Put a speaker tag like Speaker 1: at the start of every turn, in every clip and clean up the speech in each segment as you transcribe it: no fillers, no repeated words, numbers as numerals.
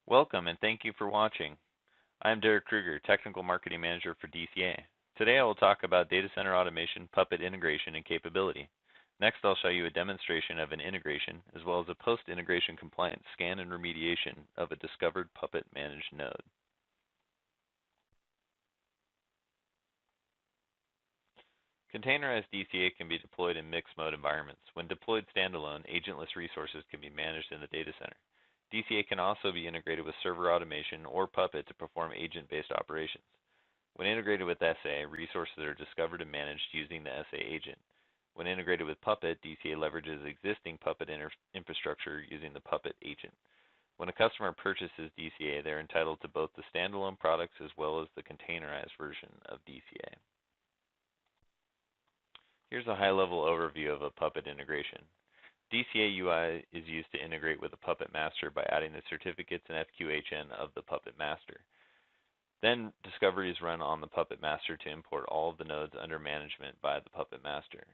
Speaker 1: Welcome and thank you for watching. I'm Derek Kruger, Technical Marketing Manager for DCA. Today I will talk about data center automation, Puppet integration, and capability. Next I'll show you a demonstration of an integration as well as a post-integration compliance scan and remediation of a discovered Puppet managed node. Containerized DCA can be deployed in mixed mode environments. When deployed standalone, agentless resources can be managed in the data center. DCA can also be integrated with server automation or Puppet to perform agent-based operations. When integrated with SA, resources are discovered and managed using the SA agent. When integrated with Puppet, DCA leverages existing Puppet infrastructure using the Puppet agent. When a customer purchases DCA, they're entitled to both the standalone products as well as the containerized version of DCA. Here's a high-level overview of a Puppet integration. DCA UI is used to integrate with the Puppet master by adding the certificates and FQHN of the Puppet master. Then discovery is run on the Puppet master to import all of the nodes under management by the Puppet master.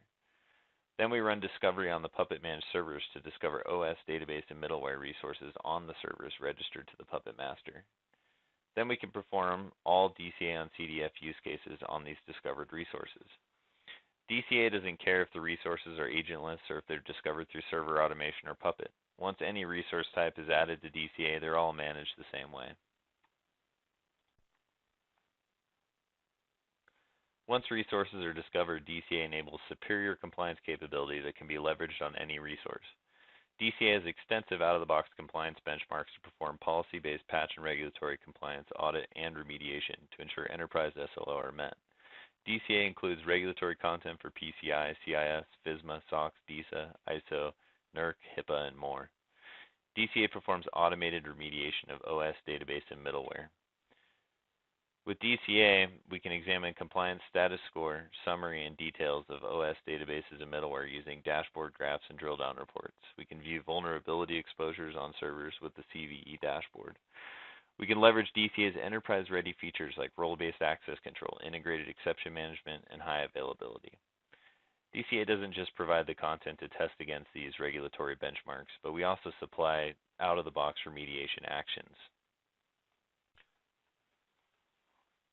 Speaker 1: Then we run discovery on the Puppet managed servers to discover OS, database, and middleware resources on the servers registered to the Puppet master. Then we can perform all DCA on CDF use cases on these discovered resources. DCA doesn't care if the resources are agentless or if they're discovered through server automation or Puppet. Once any resource type is added to DCA, they're all managed the same way. Once resources are discovered, DCA enables superior compliance capability that can be leveraged on any resource. DCA has extensive out-of-the-box compliance benchmarks to perform policy-based patch and regulatory compliance, audit, and remediation to ensure enterprise SLO are met. DCA includes regulatory content for PCI, CIS, FSMA, SOX, DISA, ISO, NERC, HIPAA, and more. DCA performs automated remediation of OS, database, and middleware. With DCA, we can examine compliance status score, summary, and details of OS databases and middleware using dashboard graphs and drill-down reports. We can view vulnerability exposures on servers with the CVE dashboard. We can leverage DCA's enterprise-ready features like role-based access control, integrated exception management, and high availability. DCA doesn't just provide the content to test against these regulatory benchmarks, but we also supply out-of-the-box remediation actions.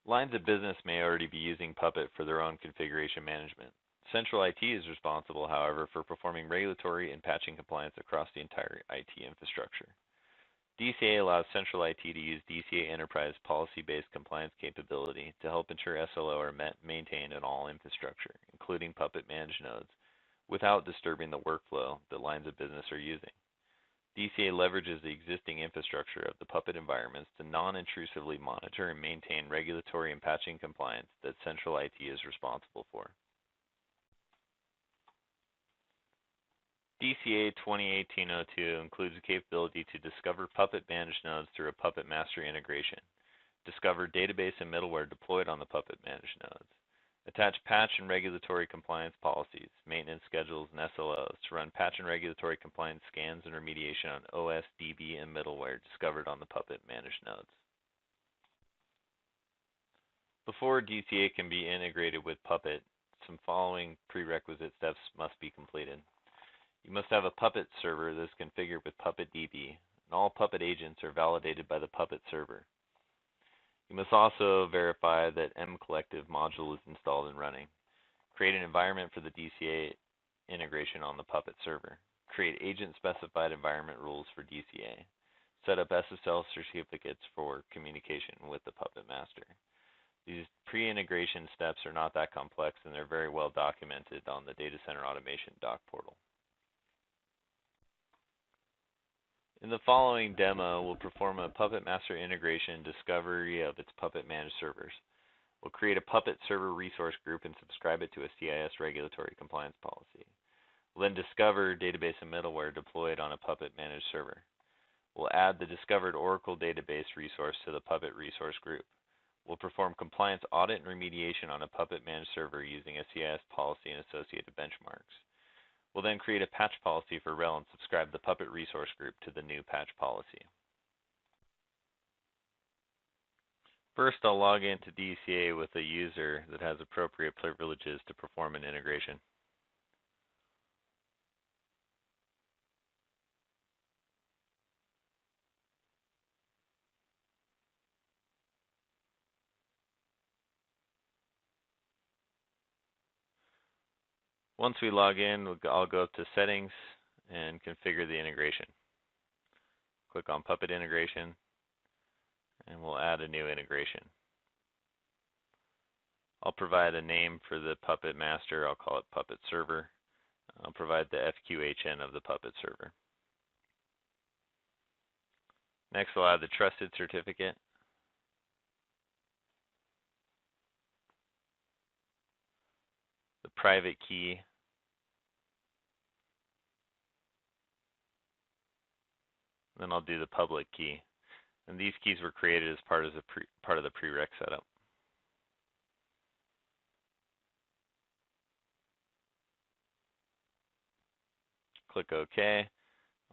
Speaker 1: Lines of business may already be using Puppet for their own configuration management. Central IT is responsible, however, for performing regulatory and patching compliance across the entire IT infrastructure. DCA allows Central IT to use DCA Enterprise policy-based compliance capability to help ensure SLO are maintained in all infrastructure, including Puppet managed nodes, without disturbing the workflow that lines of business are using. DCA leverages the existing infrastructure of the Puppet environments to non-intrusively monitor and maintain regulatory and patching compliance that Central IT is responsible for. DCA 2018-02 includes the capability to discover Puppet managed nodes through a Puppet master integration, discover database and middleware deployed on the Puppet managed nodes, attach patch and regulatory compliance policies, maintenance schedules, and SLOs to run patch and regulatory compliance scans and remediation on OS, DB, and middleware discovered on the Puppet managed nodes. Before DCA can be integrated with Puppet, some following prerequisite steps must be completed. You must have a Puppet server that is configured with Puppet DB, and all Puppet agents are validated by the Puppet server. You must also verify that mCollective module is installed and running. Create an environment for the DCA integration on the Puppet server. Create agent-specified environment rules for DCA. Set up SSL certificates for communication with the Puppet master. These pre-integration steps are not that complex, and they're very well documented on the Data Center Automation doc portal. In the following demo, we'll perform a Puppet master integration discovery of its Puppet managed servers. We'll create a Puppet server resource group and subscribe it to a CIS regulatory compliance policy. We'll then discover database and middleware deployed on a Puppet managed server. We'll add the discovered Oracle database resource to the Puppet resource group. We'll perform compliance audit and remediation on a Puppet managed server using a CIS policy and associated benchmarks. We'll then create a patch policy for RHEL and subscribe the Puppet resource group to the new patch policy. First, I'll log into DCA with a user that has appropriate privileges to perform an integration. Once we log in, I'll go up to Settings and configure the integration. Click on Puppet Integration, and we'll add a new integration. I'll provide a name for the Puppet master. I'll call it Puppet Server. I'll provide the FQHN of the Puppet server. Next, I'll add the trusted certificate. The private key. Then I'll do the public key. And these keys were created as part of the prereq setup. Click OK.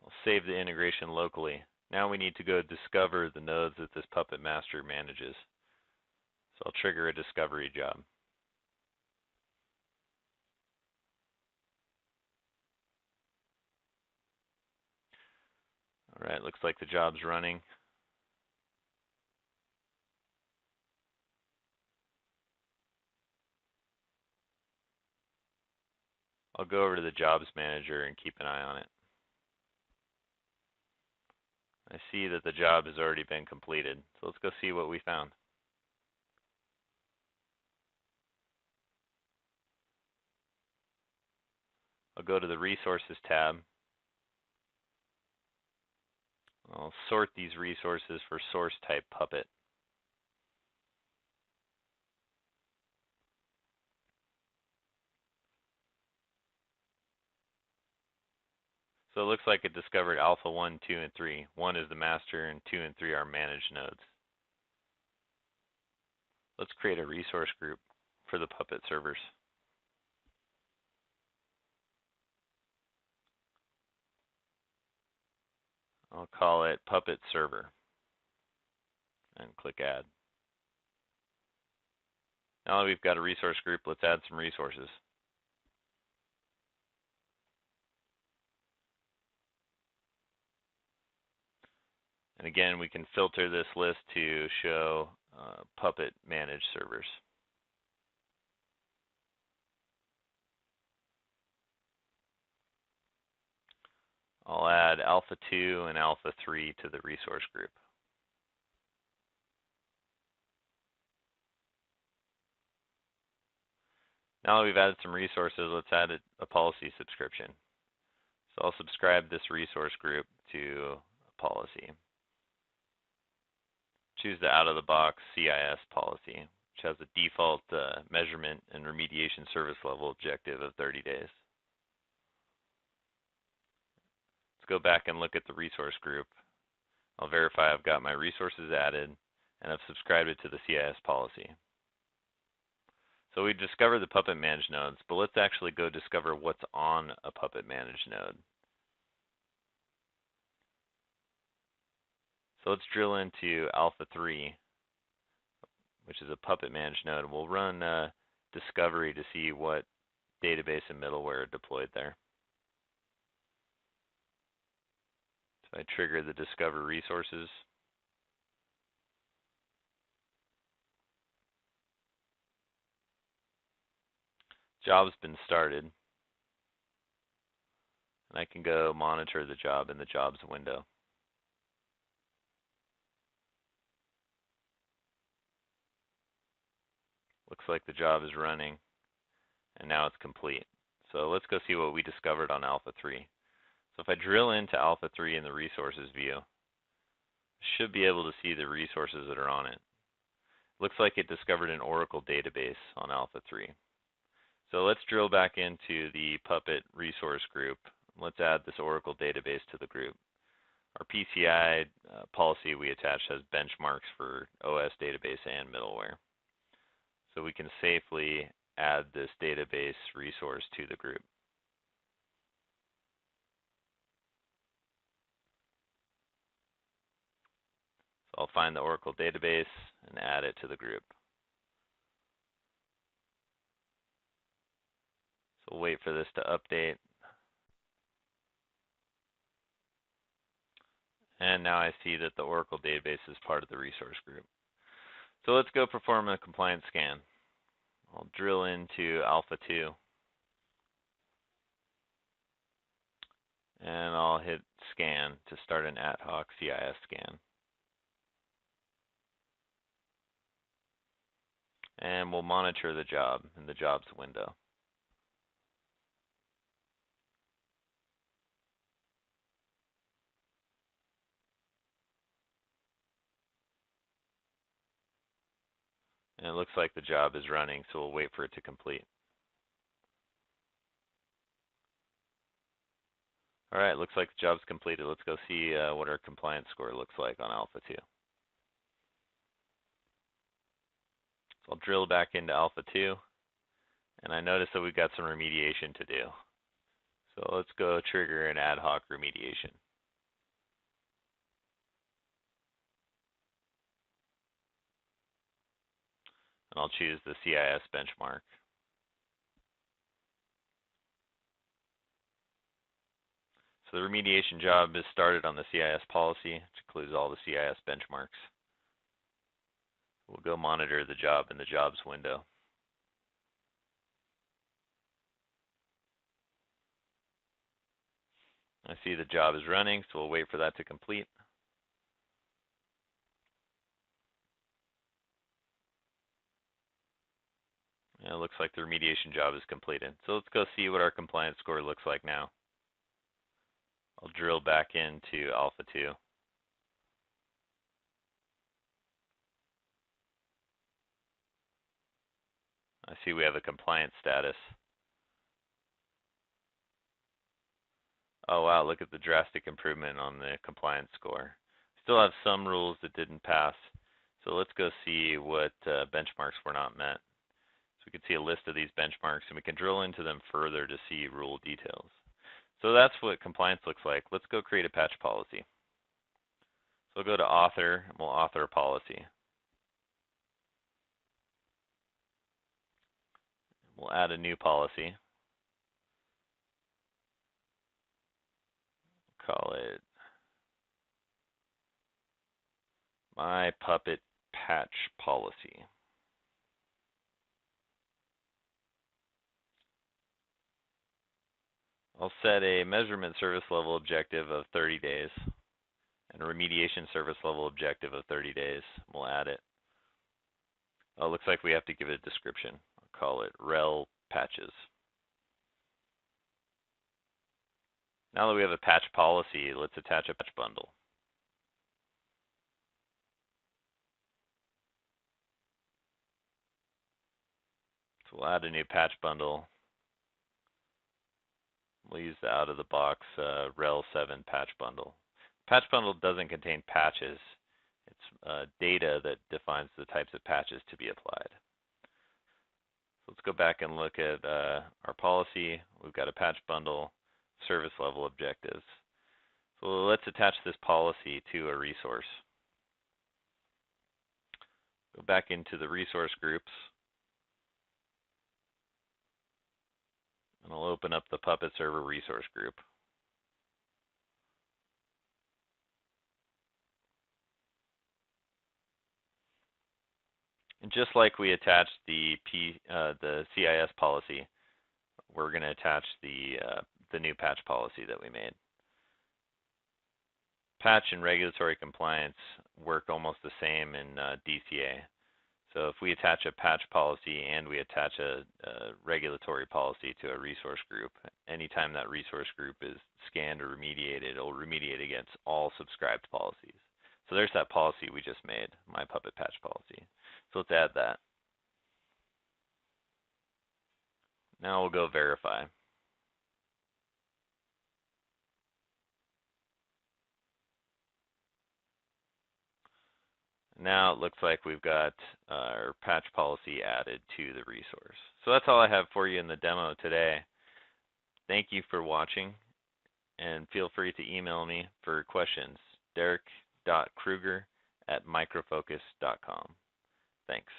Speaker 1: I'll save the integration locally. Now we need to go discover the nodes that this Puppet master manages. So I'll trigger a discovery job. All right, looks like the job's running. I'll go over to the jobs manager and keep an eye on it. I see that the job has already been completed. So let's go see what we found. I'll go to the Resources tab. I'll sort these resources for source type Puppet. So it looks like it discovered alpha 1, 2, and 3. 1 is the master, and 2 and 3 are managed nodes. Let's create a resource group for the Puppet servers. I'll call it Puppet Server and click Add. Now that we've got a resource group, let's add some resources. And again, we can filter this list to show Puppet managed servers. I'll add alpha 2 and alpha 3 to the resource group. Now that we've added some resources, let's add a policy subscription. So I'll subscribe this resource group to a policy. Choose the out-of-the-box CIS policy, which has a default measurement and remediation service level objective of 30 days. Let's go back and look at the resource group. I'll verify I've got my resources added and I've subscribed it to the CIS policy. So we discovered the Puppet managed nodes, but let's actually go discover what's on a Puppet managed node. So let's drill into alpha 3, which is a Puppet managed node. We'll run discovery to see what database and middleware are deployed there. So I trigger the discover resources. Job's been started. And I can go monitor the job in the jobs window. Looks like the job is running, and now it's complete. So let's go see what we discovered on alpha 3. So if I drill into alpha 3 in the resources view, I should be able to see the resources that are on it. Looks like it discovered an Oracle database on alpha 3. So let's drill back into the Puppet resource group. Let's add this Oracle database to the group. Our PCI policy we attached has benchmarks for OS database and middleware. So we can safely add this database resource to the group. So I'll find the Oracle database and add it to the group. So we'll wait for this to update. And now I see that the Oracle database is part of the resource group. So let's go perform a compliance scan. I'll drill into alpha 2. And I'll hit scan to start an ad hoc CIS scan. And we'll monitor the job in the jobs window. And it looks like the job is running, so we'll wait for it to complete. All right, looks like the job's completed. Let's go see what our compliance score looks like on Alpha 2. So I'll drill back into Alpha 2, and I notice that we've got some remediation to do. So let's go trigger an ad hoc remediation. And I'll choose the CIS benchmark. So the remediation job is started on the CIS policy, which includes all the CIS benchmarks. We'll go monitor the job in the jobs window. I see the job is running, so we'll wait for that to complete. And it looks like the remediation job is completed. So let's go see what our compliance score looks like now. I'll drill back into Alpha 2. I see we have a compliance status. Oh wow, look at the drastic improvement on the compliance score. Still have some rules that didn't pass. So let's go see what benchmarks were not met. So we can see a list of these benchmarks, and we can drill into them further to see rule details. So that's what compliance looks like. Let's go create a patch policy. So we'll go to author, and we'll author a policy. We'll add a new policy. Call it My Puppet Patch Policy. I'll set a measurement service level objective of 30 days and a remediation service level objective of 30 days. We'll add it. Oh, it looks like we have to give it a description. I'll call it rel patches. Now that we have a patch policy, let's attach a patch bundle. So we'll add a new patch bundle. We'll use the out-of-the-box rel 7 patch bundle. Patch bundle doesn't contain patches. It's data that defines the types of patches to be applied. So let's go back and look at our policy. We've got a patch bundle, service level objectives. So let's attach this policy to a resource. Go back into the resource groups. And I'll open up the Puppet server resource group. And just like we attached the CIS policy, we're going to attach the new patch policy that we made. Patch and regulatory compliance work almost the same in DCA. So if we attach a patch policy and we attach a regulatory policy to a resource group, anytime that resource group is scanned or remediated, it will remediate against all subscribed policies. So there's that policy we just made, My Puppet Patch Policy. So let's add that. Now we'll go verify. Now it looks like we've got our patch policy added to the resource. So that's all I have for you in the demo today. Thank you for watching, and feel free to email me for questions, derek.kruger@microfocus.com. Thanks.